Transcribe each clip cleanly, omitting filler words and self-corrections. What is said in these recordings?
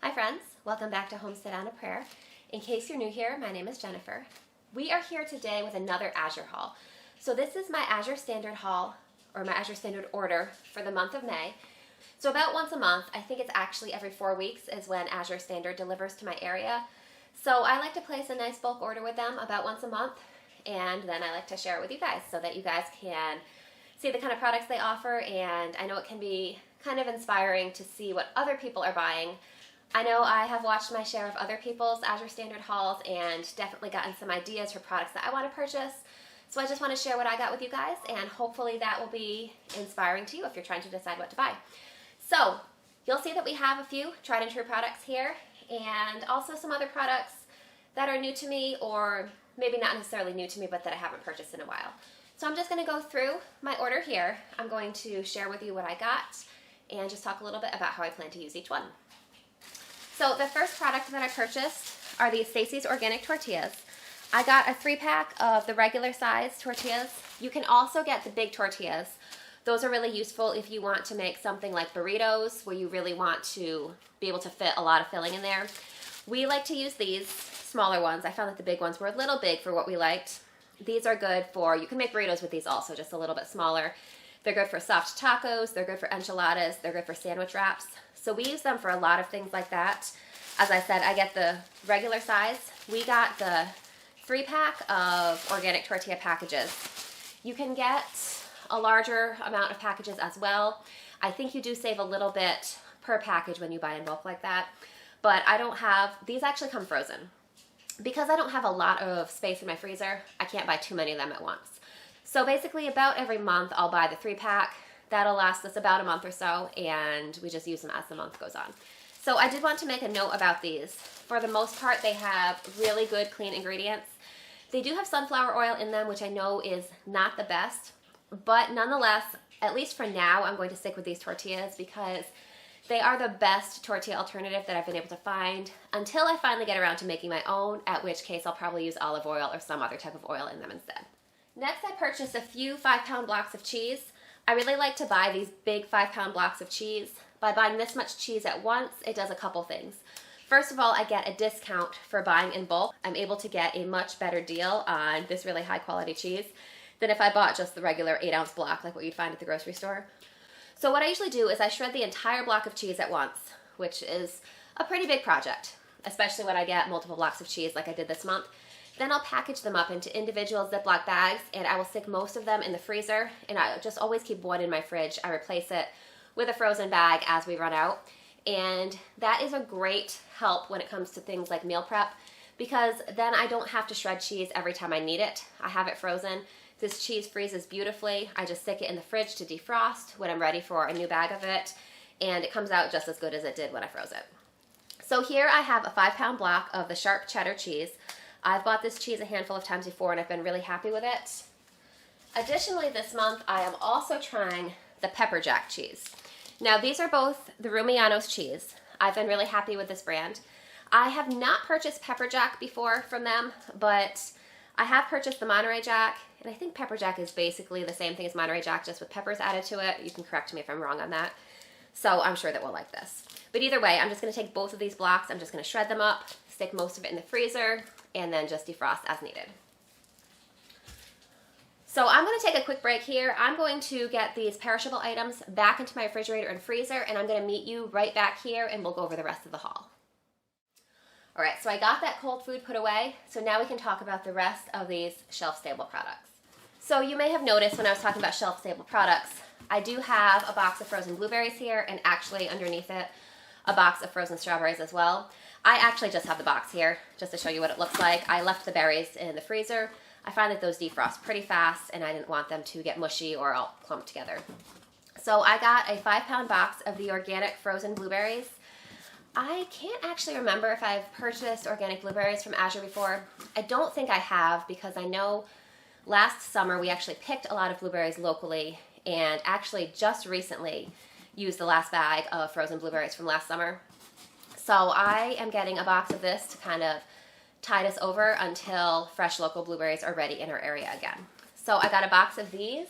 Hi friends, welcome back to Homestead on a Prayer. In case you're new here, my name is Jennifer. We are here today with another Azure haul. So this is my Azure Standard haul, or my Azure Standard order for the month of May. So about once a month, I think it's actually every 4 weeks is when Azure Standard delivers to my area. So I like to place a nice bulk order with them about once a month, and then I like to share it with you guys so that you guys can see the kind of products they offer, and I know it can be kind of inspiring to see what other people are buying. I know I have watched my share of other people's Azure Standard hauls and definitely gotten some ideas for products that I want to purchase. So I just want to share what I got with you guys, and hopefully that will be inspiring to you if you're trying to decide what to buy. So you'll see that we have a few tried and true products here, and also some other products that are new to me, or maybe not necessarily new to me, but that I haven't purchased in a while. So I'm just going to go through my order here. I'm going to share with you what I got and just talk a little bit about how I plan to use each one. So the first product that I purchased are these Stacy's Organic Tortillas. I got a 3-pack of the regular size tortillas. You can also get the big tortillas. Those are really useful if you want to make something like burritos, where you really want to be able to fit a lot of filling in there. We like to use these smaller ones. I found that the big ones were a little big for what we liked. These are good for, you can make burritos with these also, just a little bit smaller. They're good for soft tacos, they're good for enchiladas, they're good for sandwich wraps. So we use them for a lot of things like that. As I said, I get the regular size. We got the 3-pack of organic tortilla packages. You can get a larger amount of packages as well. I think you do save a little bit per package when you buy in bulk like that. But I don't have, these actually come frozen. Because I don't have a lot of space in my freezer, I can't buy too many of them at once. So basically about every month I'll buy the 3-pack. That'll last us about a month or so, and we just use them as the month goes on. So I did want to make a note about these. For the most part, they have really good, clean ingredients. They do have sunflower oil in them, which I know is not the best, but nonetheless, at least for now, I'm going to stick with these tortillas because they are the best tortilla alternative that I've been able to find until I finally get around to making my own, at which case I'll probably use olive oil or some other type of oil in them instead. Next, I purchased a few 5-pound blocks of cheese. I really like to buy these big 5-pound blocks of cheese. By buying this much cheese at once, it does a couple things. First of all, I get a discount for buying in bulk. I'm able to get a much better deal on this really high quality cheese than if I bought just the regular 8-ounce block like what you'd find at the grocery store. So what I usually do is I shred the entire block of cheese at once, which is a pretty big project, especially when I get multiple blocks of cheese like I did this month. Then I'll package them up into individual Ziploc bags, and I will stick most of them in the freezer, and I just always keep one in my fridge. I replace it with a frozen bag as we run out, and that is a great help when it comes to things like meal prep, because then I don't have to shred cheese every time I need it. I have it frozen. This cheese freezes beautifully. I just stick it in the fridge to defrost when I'm ready for a new bag of it, and it comes out just as good as it did when I froze it. So here I have a 5-pound block of the sharp cheddar cheese. I've bought this cheese a handful of times before and I've been really happy with it. Additionally, this month I am also trying the pepper jack cheese. Now these are both the Rumiano's cheese. I've been really happy with this brand. I have not purchased pepper jack before from them, but I have purchased the Monterey Jack, and I think pepper jack is basically the same thing as Monterey Jack, just with peppers added to it. You can correct me if I'm wrong on that. So I'm sure that we'll like this. But either way, I'm just going to take both of these blocks, I'm just going to shred them up, stick most of it in the freezer, and then just defrost as needed. So I'm going to take a quick break here. I'm going to get these perishable items back into my refrigerator and freezer, and I'm going to meet you right back here and we'll go over the rest of the haul. Alright, so I got that cold food put away, so now we can talk about the rest of these shelf-stable products. So you may have noticed when I was talking about shelf-stable products, I do have a box of frozen blueberries here, and actually underneath it, a box of frozen strawberries as well. I actually just have the box here, just to show you what it looks like. I left the berries in the freezer. I find that those defrost pretty fast, and I didn't want them to get mushy or all clumped together. So I got a 5-pound box of the organic frozen blueberries. I can't actually remember if I've purchased organic blueberries from Azure before. I don't think I have, because I know last summer we actually picked a lot of blueberries locally, and actually just recently used the last bag of frozen blueberries from last summer. So I am getting a box of this to kind of tide us over until fresh local blueberries are ready in our area again. So I got a box of these.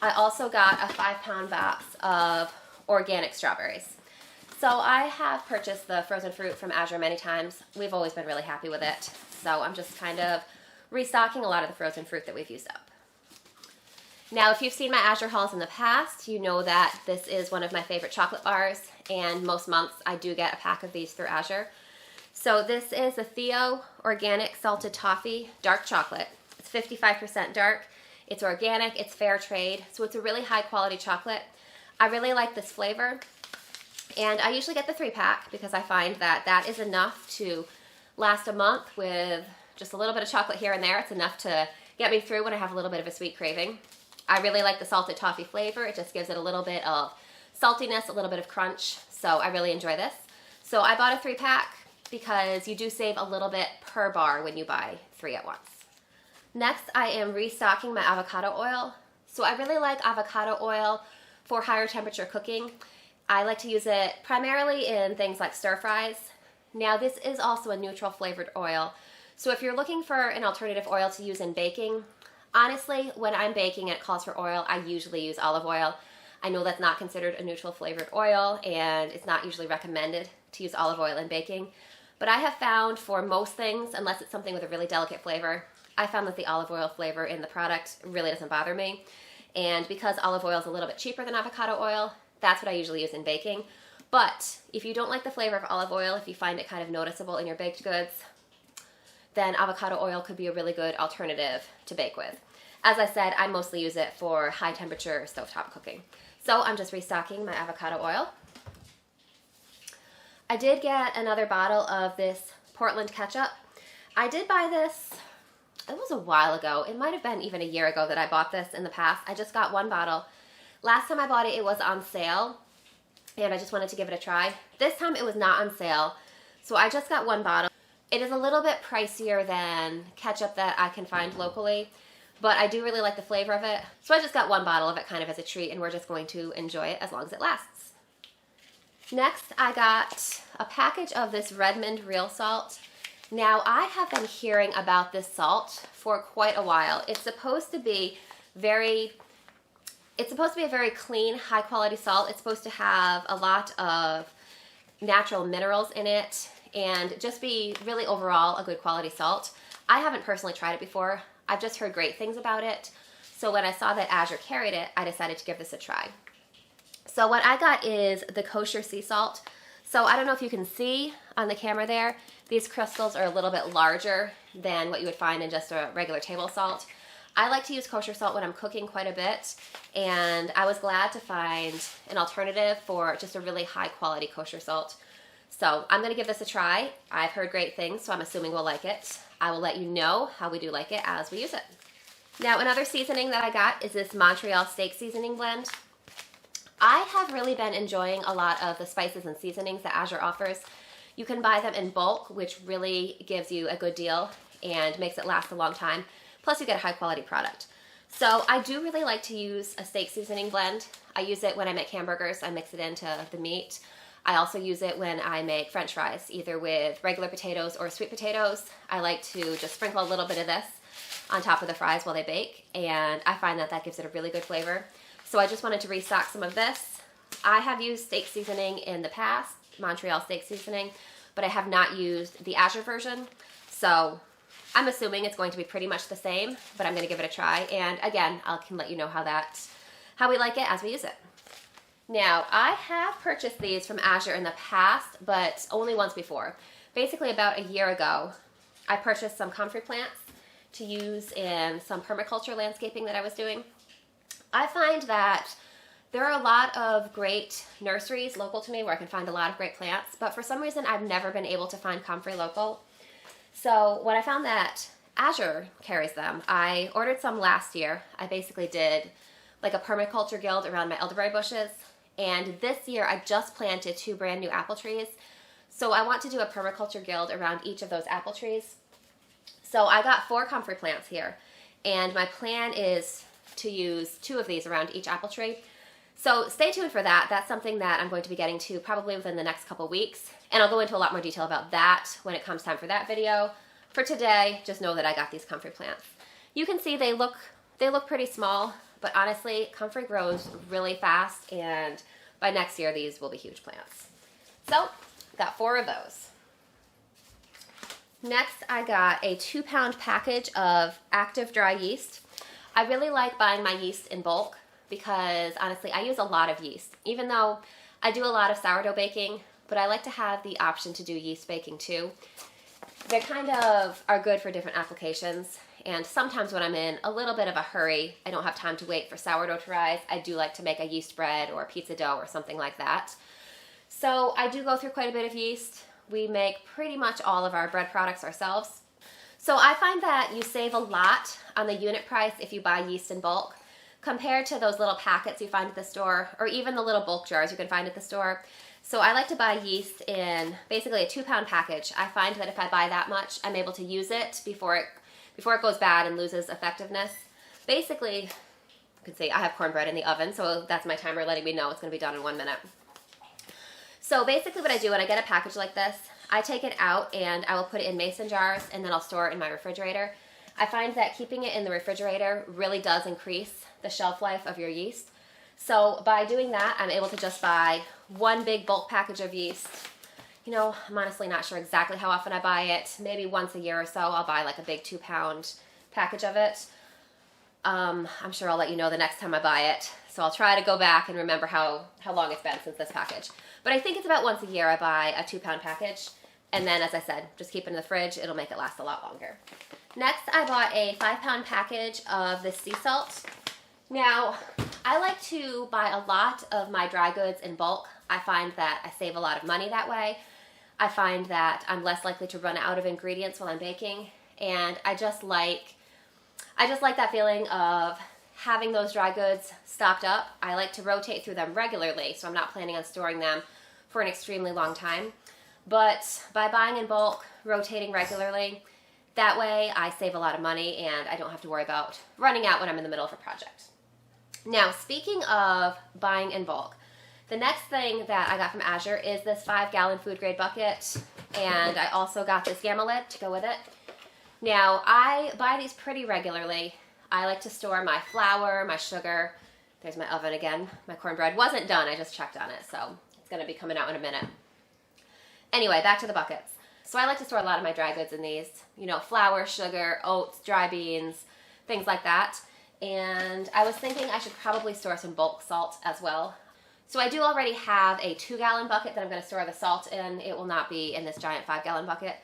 I also got a 5-pound box of organic strawberries. So I have purchased the frozen fruit from Azure many times. We've always been really happy with it. So I'm just kind of restocking a lot of the frozen fruit that we've used up. Now, if you've seen my Azure hauls in the past, you know that this is one of my favorite chocolate bars, and most months I do get a pack of these through Azure. So this is the Theo Organic Salted Toffee Dark Chocolate. It's 55% dark, it's organic, it's fair trade, so it's a really high quality chocolate. I really like this flavor, and I usually get the 3-pack because I find that that is enough to last a month with just a little bit of chocolate here and there. It's enough to get me through when I have a little bit of a sweet craving. I really like the salted toffee flavor. It just gives it a little bit of saltiness, a little bit of crunch, so I really enjoy this. So I bought a 3-pack because you do save a little bit per bar when you buy 3 at once. Next, I am restocking my avocado oil. So I really like avocado oil for higher temperature cooking. I like to use it primarily in things like stir fries. Now, this is also a neutral flavored oil. So if you're looking for an alternative oil to use in baking, honestly, when I'm baking and it calls for oil, I usually use olive oil. I know that's not considered a neutral flavored oil, and it's not usually recommended to use olive oil in baking. But I have found for most things, unless it's something with a really delicate flavor, I found that the olive oil flavor in the product really doesn't bother me. And because olive oil is a little bit cheaper than avocado oil, that's what I usually use in baking. But if you don't like the flavor of olive oil, if you find it kind of noticeable in your baked goods, then avocado oil could be a really good alternative to bake with. As I said, I mostly use it for high temperature stovetop cooking. So I'm just restocking my avocado oil. I did get another bottle of this Portland ketchup. I did buy this, it was a while ago. It might have been even a year ago that I bought this in the past. I just got one bottle. Last time I bought it, it was on sale, and I just wanted to give it a try. This time it was not on sale, so I just got one bottle. It is a little bit pricier than ketchup that I can find locally, but I do really like the flavor of it. So I just got one bottle of it kind of as a treat, and we're just going to enjoy it as long as it lasts. Next, I got a package of this Redmond real salt. Now, I have been hearing about this salt for quite a while. It's supposed to be a very clean, high quality salt. It's supposed to have a lot of natural minerals in it and just be really overall a good quality salt. I haven't personally tried it before. I've just heard great things about it. So when I saw that Azure carried it, I decided to give this a try. So what I got is the kosher sea salt. So I don't know if you can see on the camera there, these crystals are a little bit larger than what you would find in just a regular table salt. I like to use kosher salt when I'm cooking quite a bit, and I was glad to find an alternative for just a really high quality kosher salt. So I'm going to give this a try. I've heard great things, so I'm assuming we'll like it. I will let you know how we do like it as we use it. Now, another seasoning that I got is this Montreal steak seasoning blend. I have really been enjoying a lot of the spices and seasonings that Azure offers. You can buy them in bulk, which really gives you a good deal and makes it last a long time. Plus you get a high quality product. So I do really like to use a steak seasoning blend. I use it when I make hamburgers. I mix it into the meat. I also use it when I make French fries, either with regular potatoes or sweet potatoes. I like to just sprinkle a little bit of this on top of the fries while they bake, and I find that that gives it a really good flavor. So I just wanted to restock some of this. I have used steak seasoning in the past, Montreal steak seasoning, but I have not used the Azure version. So I'm assuming it's going to be pretty much the same, but I'm going to give it a try. And again, I can let you know how we like it as we use it. Now, I have purchased these from Azure in the past, but only once before. Basically about a year ago, I purchased some comfrey plants to use in some permaculture landscaping that I was doing. I find that there are a lot of great nurseries local to me where I can find a lot of great plants, but for some reason I've never been able to find comfrey local. So when I found that Azure carries them, I ordered some last year. I basically did like a permaculture guild around my elderberry bushes, and this year I just planted 2 brand new apple trees. So I want to do a permaculture guild around each of those apple trees. So I got 4 comfrey plants here, and my plan is to use 2 of these around each apple tree. So stay tuned for that. That's something that I'm going to be getting to probably within the next couple weeks, and I'll go into a lot more detail about that when it comes time for that video. For today, just know that I got these comfrey plants. You can see they look pretty small, but honestly, comfrey grows really fast, and by next year these will be huge plants. So, got 4 of those. Next, I got a 2-pound package of active dry yeast. I really like buying my yeast in bulk because honestly, I use a lot of yeast. Even though I do a lot of sourdough baking, but I like to have the option to do yeast baking too. They kind of are good for different applications, and sometimes when I'm in a little bit of a hurry, I don't have time to wait for sourdough to rise, I do like to make a yeast bread or a pizza dough or something like that. So I do go through quite a bit of yeast. We make pretty much all of our bread products ourselves. So I find that you save a lot on the unit price if you buy yeast in bulk compared to those little packets you find at the store, or even the little bulk jars you can find at the store. So I like to buy yeast in basically a 2-pound package. I find that if I buy that much, I'm able to use it before it goes bad and loses effectiveness. Basically, you can see I have cornbread in the oven, so that's my timer letting me know it's going to be done in 1 minute. So basically what I do when I get a package like this, I take it out and I will put it in mason jars and then I'll store it in my refrigerator. I find that keeping it in the refrigerator really does increase the shelf life of your yeast. So by doing that, I'm able to just buy 1 big bulk package of yeast. You know, I'm honestly not sure exactly how often I buy it. Maybe once a year or so, I'll buy like a big 2-pound package of it. I'm sure I'll let you know the next time I buy it. So I'll try to go back and remember how long it's been since this package. But I think it's about once a year I buy a 2-pound package. And then, as I said, just keep it in the fridge. It'll make it last a lot longer. Next, I bought a 5-pound package of this sea salt. Now, I like to buy a lot of my dry goods in bulk. I find that I save a lot of money that way. I find that I'm less likely to run out of ingredients while I'm baking. And I just like that feeling of having those dry goods stocked up. I like to rotate through them regularly, so I'm not planning on storing them for an extremely long time. But by buying in bulk, rotating regularly, that way I save a lot of money and I don't have to worry about running out when I'm in the middle of a project. Now, speaking of buying in bulk, the next thing that I got from Azure is this 5-gallon food grade bucket, and I also got this Gamma lid to go with it. Now, I buy these pretty regularly. I like to store my flour, my sugar. There's my oven again. My cornbread wasn't done, I just checked on it, so it's going to be coming out in a minute. Anyway, back to the buckets. So I like to store a lot of my dry goods in these. You know, flour, sugar, oats, dry beans, things like that. And I was thinking I should probably store some bulk salt as well. So I do already have a 2-gallon bucket that I'm going to store the salt in. It will not be in this giant 5-gallon bucket.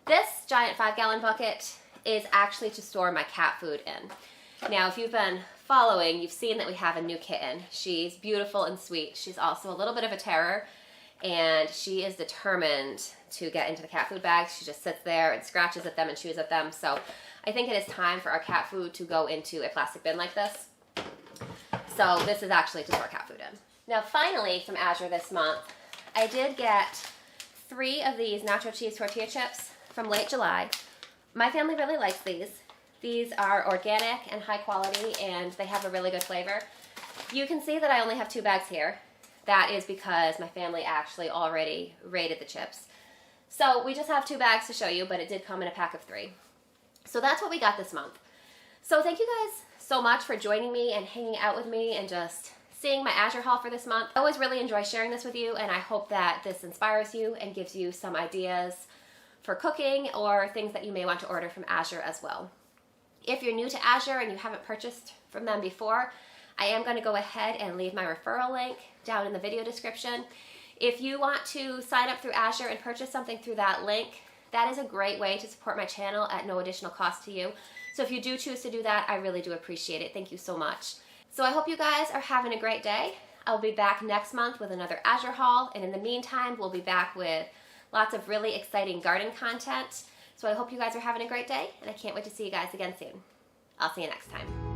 This giant 5-gallon bucket is actually to store my cat food in. Now, if you've been following, you've seen that we have a new kitten. She's beautiful and sweet. She's also a little bit of a terror, and she is determined to get into the cat food bags. She just sits there and scratches at them and chews at them. So I think it is time for our cat food to go into a plastic bin like this. So this is actually to store cat food in. Now finally, from Azure this month, I did get 3 of these nacho cheese tortilla chips from late July. My family really likes these. These are organic and high quality, and they have a really good flavor. You can see that I only have 2 bags here. That is because my family actually already rated the chips. So we just have 2 bags to show you, but it did come in a pack of 3. So that's what we got this month. So thank you guys so much for joining me and hanging out with me and just seeing my Azure haul for this month. I always really enjoy sharing this with you, and I hope that this inspires you and gives you some ideas for cooking or things that you may want to order from Azure as well. If you're new to Azure and you haven't purchased from them before, I am going to go ahead and leave my referral link down in the video description. If you want to sign up through Azure and purchase something through that link, that is a great way to support my channel at no additional cost to you. So if you do choose to do that, I really do appreciate it. Thank you so much. So I hope you guys are having a great day. I'll be back next month with another Azure haul, and in the meantime, we'll be back with lots of really exciting garden content. So I hope you guys are having a great day, and I can't wait to see you guys again soon. I'll see you next time.